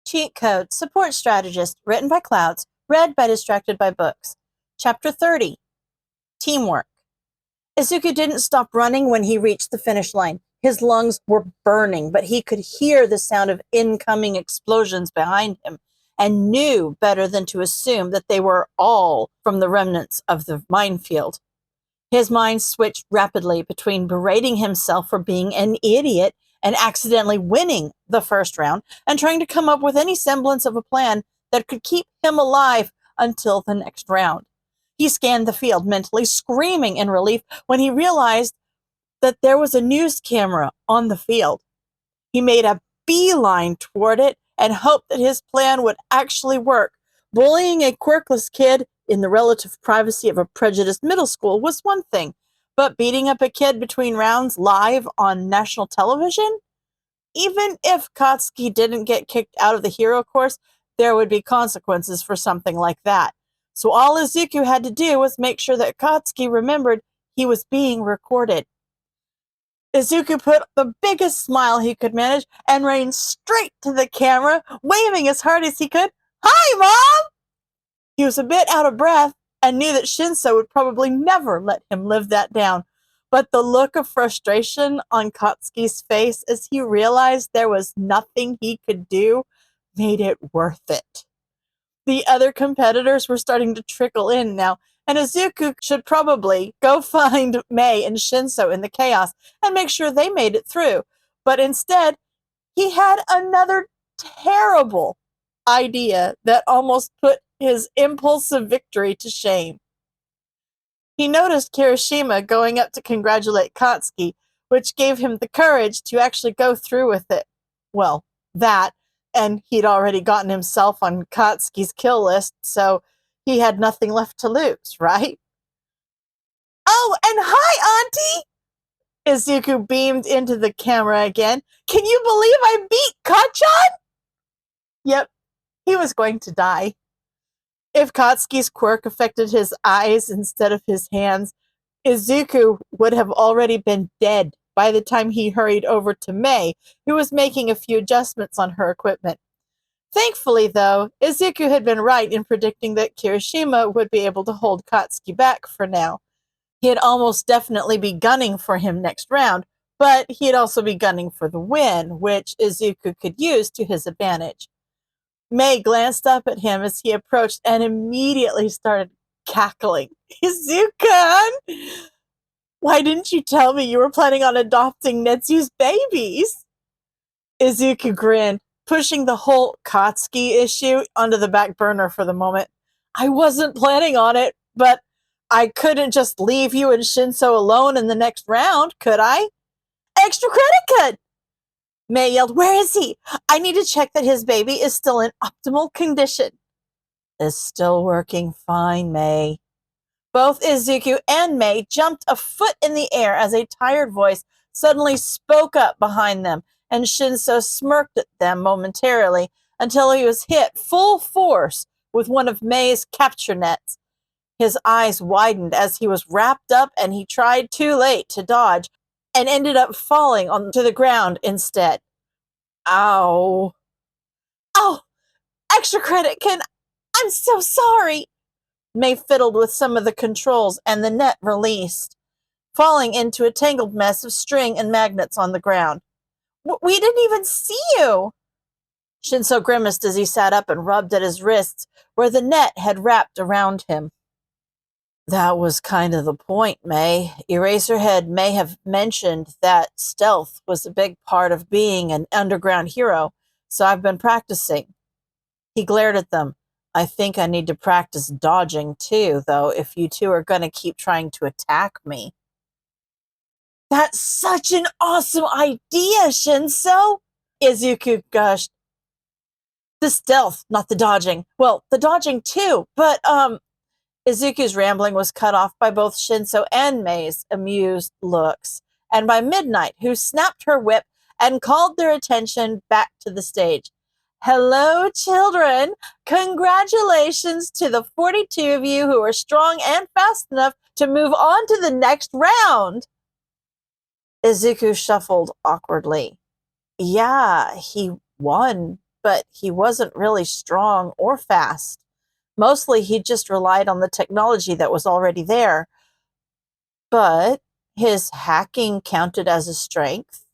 Cheat Code, Support Strategist, written by Clouds, read by Distracted by Books. Chapter 30, Teamwork. Izuku didn't stop running when he reached the finish line. His lungs were burning, but he could hear the sound of incoming explosions behind him and knew better than to assume that they were all from the remnants of the minefield. His mind switched rapidly between berating himself for being an idiot and accidentally winning the first round and trying to come up with any semblance of a plan that could keep him alive until the next round. He scanned the field mentally, screaming in relief when he realized that there was a news camera on the field. He made a beeline toward it and hoped that his plan would actually work. Bullying a quirkless kid in the relative privacy of a prejudiced middle school was one thing, but beating up a kid between rounds live on national television? Even if Katsuki didn't get kicked out of the hero course, there would be consequences for something like that. So all Izuku had to do was make sure that Katsuki remembered he was being recorded. Izuku put the biggest smile he could manage and ran straight to the camera, waving as hard as he could. "Hi, Mom!" He was a bit out of breath and knew that Shinso would probably never let him live that down. But the look of frustration on Katsuki's face as he realized there was nothing he could do made it worth it. The other competitors were starting to trickle in now, and Izuku should probably go find Mei and Shinso in the chaos and make sure they made it through. But instead, he had another terrible idea that almost put his impulsive victory to shame. He noticed Kirishima going up to congratulate Katsuki, which gave him the courage to actually go through with it. Well, that, and he'd already gotten himself on Katsuki's kill list, so he had nothing left to lose, right? "Oh, and hi, Auntie!" Izuku beamed into the camera again. "Can you believe I beat Kacchan?" Yep, he was going to die. If Katsuki's quirk affected his eyes instead of his hands, Izuku would have already been dead by the time he hurried over to Mei, who was making a few adjustments on her equipment. Thankfully, though, Izuku had been right in predicting that Kirishima would be able to hold Katsuki back for now. He'd almost definitely be gunning for him next round, but he'd also be gunning for the win, which Izuku could use to his advantage. Mei glanced up at him as he approached and immediately started cackling. "Izuku! Why didn't you tell me you were planning on adopting Netsu's babies?" Izuku grinned, pushing the whole Katsuki issue onto the back burner for the moment. "I wasn't planning on it, but I couldn't just leave you and Shinso alone in the next round, could I?" "Extra credit cut!" Mei yelled, "Where is he? I need to check that his baby is still in optimal condition." "It's still working fine, Mei." Both Izuku and Mei jumped a foot in the air as a tired voice suddenly spoke up behind them, and Shinso smirked at them momentarily until he was hit full force with one of Mei's capture nets. His eyes widened as he was wrapped up, and he tried too late to dodge and ended up falling onto the ground instead. Ow. "Oh, extra credit, I'm so sorry." Mei fiddled with some of the controls and the net released, falling into a tangled mess of string and magnets on the ground. We didn't even see you." Shinso grimaced as he sat up and rubbed at his wrists where the net had wrapped around him. "That was kind of the point, Mei. Eraserhead may have mentioned that stealth was a big part of being an underground hero, so I've been practicing." He glared at them. "I think I need to practice dodging too, though, if you two are going to keep trying to attack me." "That's such an awesome idea, Shinso!" Izuku gushed. "The stealth, not the dodging. Well, the dodging too, but, Izuku's rambling was cut off by both Shinso and Mei's amused looks, and by Midnight, who snapped her whip and called their attention back to the stage. "Hello, children! Congratulations to the 42 of you who are strong and fast enough to move on to the next round." Izuku shuffled awkwardly. "Yeah, he won, but he wasn't really strong or fast. Mostly he just relied on the technology that was already there. But his hacking counted as a strength,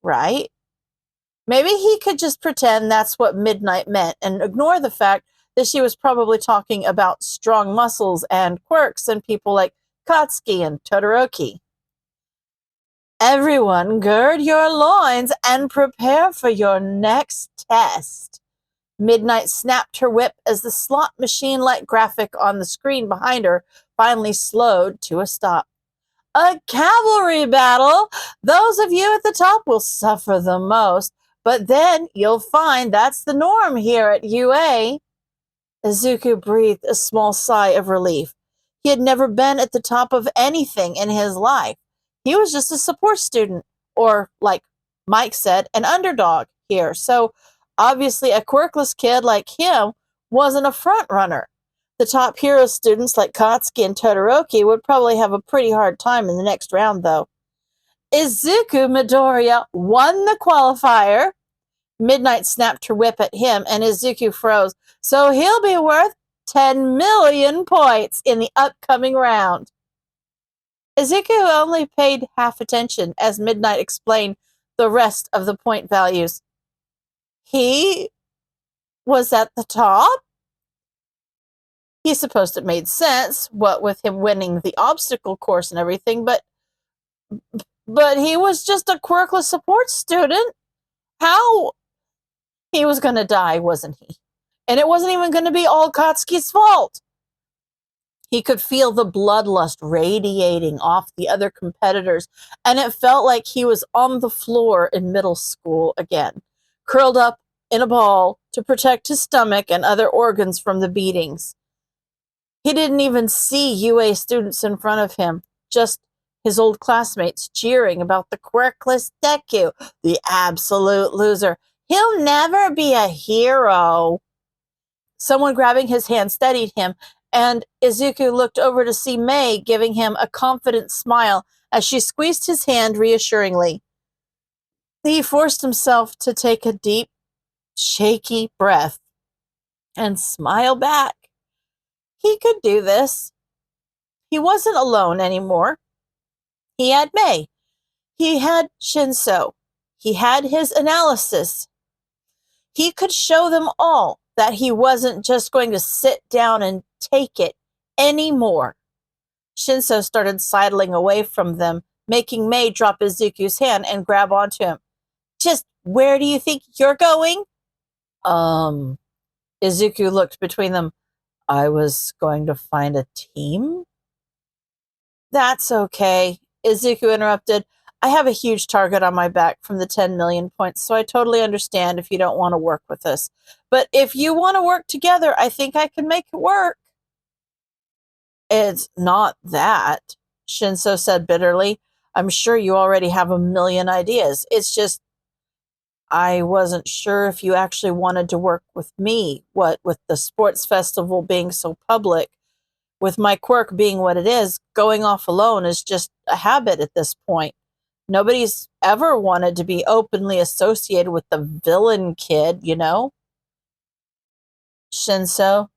right? Maybe he could just pretend that's what Midnight meant and ignore the fact that she was probably talking about strong muscles and quirks and people like Katsuki and Todoroki. Everyone, gird your loins and prepare for your next test. Midnight snapped her whip as the slot machine-like graphic on the screen behind her finally slowed to a stop. A cavalry battle! Those of you at the top will suffer the most, but then you'll find that's the norm here at UA. Izuku breathed a small sigh of relief. He had never been at the top of anything in his life. He was just a support student, or, like Mike said, an underdog here. So, obviously, a quirkless kid like him wasn't a front runner. The top hero students like Katsuki and Todoroki would probably have a pretty hard time in the next round, though. Izuku Midoriya won the qualifier. Midnight snapped her whip at him, and Izuku froze. So he'll be worth 10 million points in the upcoming round. Izuku only paid half attention as Midnight explained the rest of the point values. He was at the top? He supposed it made sense, what with him winning the obstacle course and everything, but he was just a quirkless support student. How? He was going to die, wasn't he? And it wasn't even going to be all Katsuki's fault. He could feel the bloodlust radiating off the other competitors, and it felt like he was on the floor in middle school again, curled up in a ball to protect his stomach and other organs from the beatings. He didn't even see UA students in front of him, just his old classmates jeering about the quirkless Deku, the absolute loser. He'll never be a hero. Someone grabbing his hand steadied him, and Izuku looked over to see Mei giving him a confident smile as she squeezed his hand reassuringly. He forced himself to take a deep, shaky breath and smile back. He could do this. He wasn't alone anymore. He had Mei. He had Shinso. He had his analysis. He could show them all that he wasn't just going to sit down and take it anymore. Shinso started sidling away from them, making Mei drop Izuku's hand and grab onto him. Just where do you think you're going? Izuku looked between them. I was going to find a team? That's okay, Izuku interrupted. I have a huge target on my back from the 10 million points, so I totally understand if you don't want to work with us. But if you want to work together, I think I can make it work. It's not that, Shinso said bitterly. I'm sure you already have a million ideas. It's just, I wasn't sure if you actually wanted to work with me, what with the sports festival being so public. With my quirk being what it is, going off alone is just a habit at this point. Nobody's ever wanted to be openly associated with the villain kid, you know? Shinso.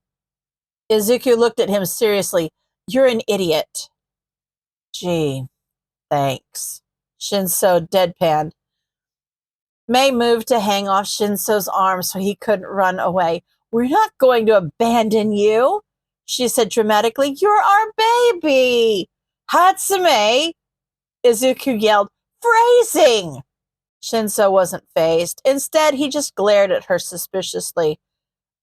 Izuku looked at him seriously. You're an idiot. Gee, thanks. Shinso deadpanned. Mei moved to hang off Shinso's arm so he couldn't run away. We're not going to abandon you, she said dramatically. You're our baby. Hatsume, Izuku yelled. Phrasing! Shinso wasn't fazed. Instead, he just glared at her suspiciously.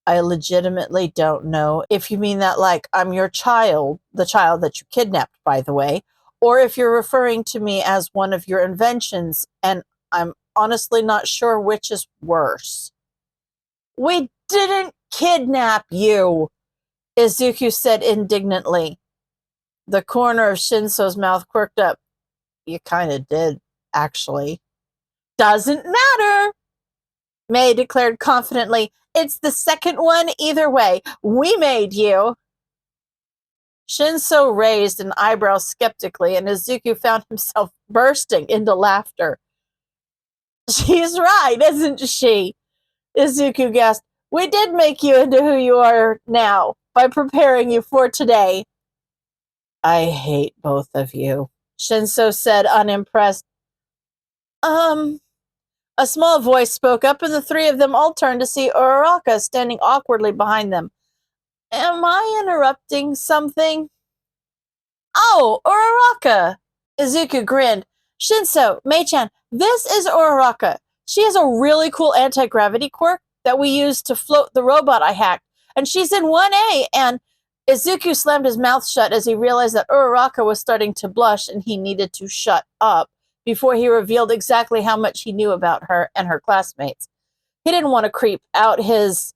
I legitimately don't know if you mean that like I'm your child, the child that you kidnapped, by the way, or if you're referring to me as one of your inventions, and I'm honestly not sure which is worse. We didn't kidnap you, Izuku said indignantly. The corner of Shinso's mouth quirked up. You kind of did, actually. Doesn't matter, Mei declared confidently. It's the second one either way. We made you. Shinso raised an eyebrow skeptically, and Izuku found himself bursting into laughter. She's right, isn't she? Izuku gasped. We did make you into who you are now by preparing you for today. I hate both of you, Shinso said, unimpressed. A small voice spoke up, and the three of them all turned to see Uraraka standing awkwardly behind them. Am I interrupting something? Oh, Uraraka! Izuku grinned. Shinso, Mei-chan, this is Uraraka. She has a really cool anti-gravity quirk that we used to float the robot I hacked, and she's in 1A, and Izuku slammed his mouth shut as he realized that Uraraka was starting to blush and he needed to shut up before he revealed exactly how much he knew about her and her classmates. He didn't want to creep out his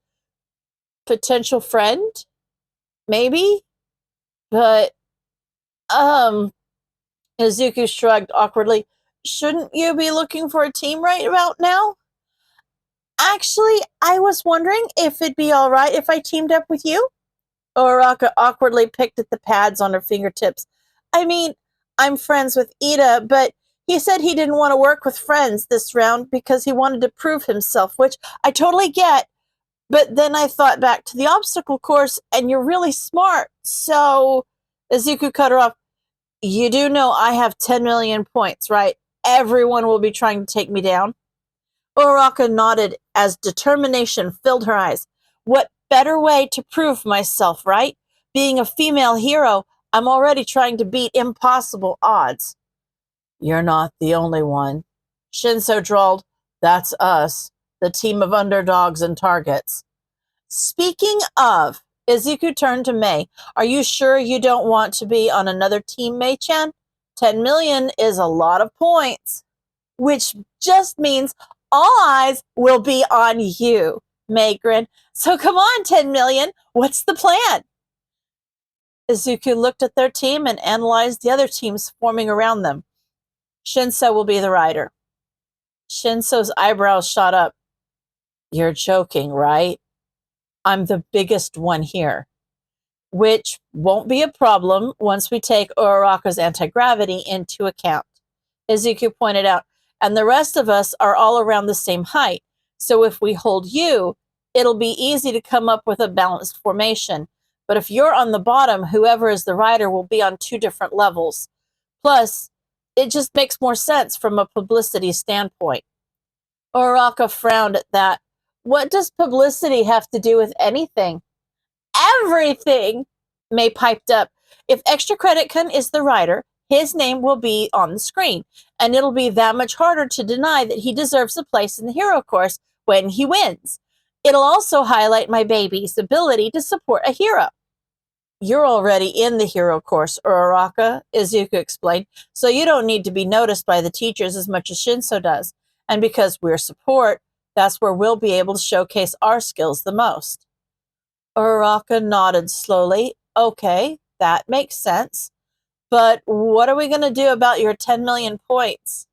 potential friend, maybe, but, Izuku shrugged awkwardly. Shouldn't you be looking for a team right about now? Actually, I was wondering if it'd be all right if I teamed up with you? Uraraka awkwardly picked at the pads on her fingertips. I mean, I'm friends with Ida, but he said he didn't want to work with friends this round because he wanted to prove himself, which I totally get. But then I thought back to the obstacle course, and you're really smart. So, Izuku cut her off. You do know I have 10 million points, right? Everyone will be trying to take me down. Uraraka nodded as determination filled her eyes. What better way to prove myself, right? Being a female hero, I'm already trying to beat impossible odds. You're not the only one. Shinso drawled, That's us, the team of underdogs and targets. Speaking of, Izuku turned to Mei. Are you sure you don't want to be on another team, Mei-chan? 10 million is a lot of points. Which just means all eyes will be on you, Mei grinned. So come on, 10 million. What's the plan? Izuku looked at their team and analyzed the other teams forming around them. Shinso will be the rider. Shinso's eyebrows shot up. You're joking, right? I'm the biggest one here. Which won't be a problem once we take Uraraka's anti-gravity into account. Izuku pointed out, and the rest of us are all around the same height. So if we hold you, it'll be easy to come up with a balanced formation. But if you're on the bottom, whoever is the rider will be on two different levels. Plus, it just makes more sense from a publicity standpoint. Uraraka frowned at that. What does publicity have to do with anything? Everything, Mei piped up. If Extra Credit Kun is the rider, his name will be on the screen, and it'll be that much harder to deny that he deserves a place in the hero course when he wins. It'll also highlight my baby's ability to support a hero. You're already in the hero course, Uraraka, Izuku explained, so you don't need to be noticed by the teachers as much as Shinso does. And because we're support, that's where we'll be able to showcase our skills the most. Uraraka nodded slowly. Okay, that makes sense. But what are we going to do about your 10 million points?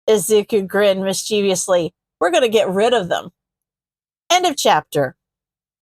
Izuku grinned mischievously. We're going to get rid of them. End of chapter.